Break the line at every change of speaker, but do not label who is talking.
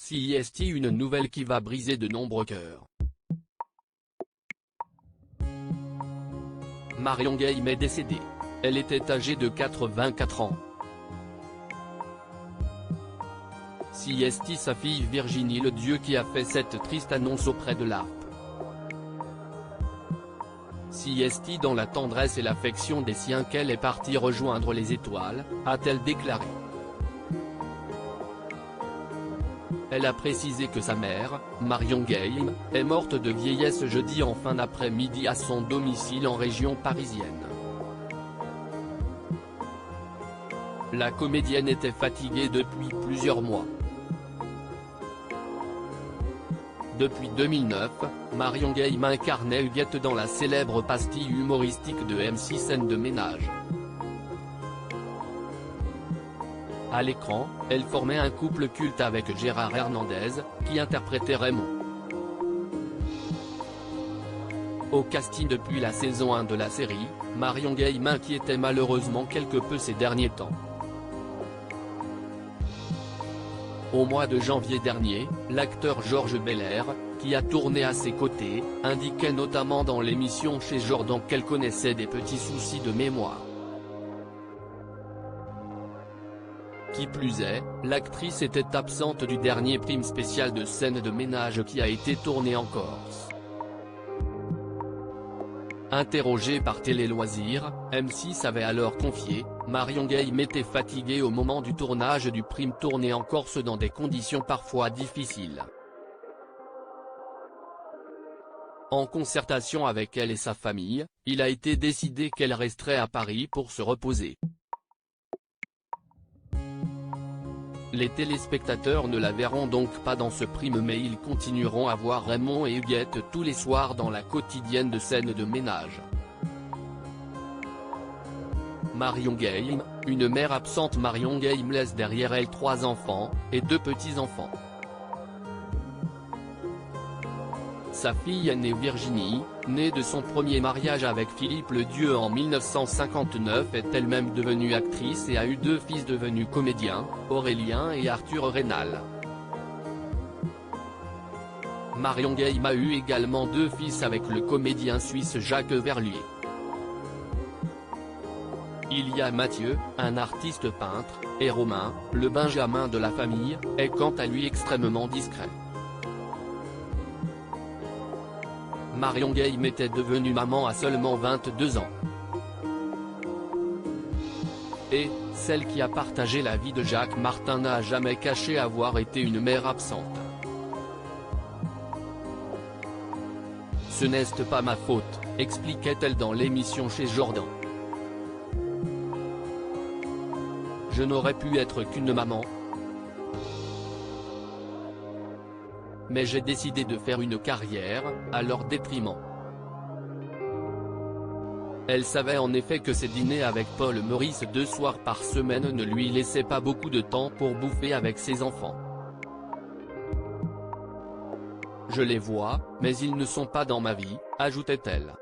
CIST, une nouvelle qui va briser de nombreux cœurs. Marion Game est décédée. Elle était âgée de 84 ans. CIST, sa fille Virginie Ledieu, qui a fait cette triste annonce auprès de l'ARP. CIST, dans la tendresse et l'affection des siens qu'elle est partie rejoindre les étoiles, a-t-elle déclaré. Elle a précisé que sa mère, Marion Game, est morte de vieillesse jeudi en fin d'après-midi à son domicile en région parisienne. La comédienne était fatiguée depuis plusieurs mois. Depuis 2009, Marion Game incarnait Huguette dans la célèbre pastille humoristique de M6 Scène de ménage. À l'écran, elle formait un couple culte avec Gérard Hernandez, qui interprétait Raymond. Au casting depuis la saison 1 de la série, Marion Game inquiétait malheureusement quelque peu ces derniers temps. Au mois de janvier dernier, l'acteur Georges Belair, qui a tourné à ses côtés, indiquait notamment dans l'émission Chez Jordan qu'elle connaissait des petits soucis de mémoire. Qui plus est, l'actrice était absente du dernier prime spécial de Scène de ménage qui a été tourné en Corse. Interrogée par Télé Loisirs, M6 avait alors confié, Marion Game était fatiguée au moment du tournage du prime tourné en Corse dans des conditions parfois difficiles. En concertation avec elle et sa famille, il a été décidé qu'elle resterait à Paris pour se reposer. Les téléspectateurs ne la verront donc pas dans ce prime, mais ils continueront à voir Raymond et Huguette tous les soirs dans la quotidienne de Scène de ménage. Marion Game, une mère absente. Marion Game laisse derrière elle 3 enfants, et 2 petits-enfants. Sa fille aînée Virginie, née de son premier mariage avec Philippe Ledieu en 1959, est elle-même devenue actrice et a eu 2 fils devenus comédiens, Aurélien et Arthur Rénal. Marion Game a eu également 2 fils avec le comédien suisse Jacques Verlier. Il y a Mathieu, un artiste peintre, et Romain, le benjamin de la famille, est quant à lui extrêmement discret. Marion Game était devenue maman à seulement 22 ans. Et, celle qui a partagé la vie de Jacques Martin n'a jamais caché avoir été une mère absente. Ce n'est pas ma faute, expliquait-elle dans l'émission Chez Jordan. Je n'aurais pu être qu'une maman. Mais j'ai décidé de faire une carrière, à leur détriment. Elle savait en effet que ses dîners avec Paul Meurice 2 soirs par semaine ne lui laissaient pas beaucoup de temps pour bouffer avec ses enfants. Je les vois, mais ils ne sont pas dans ma vie, ajoutait-elle.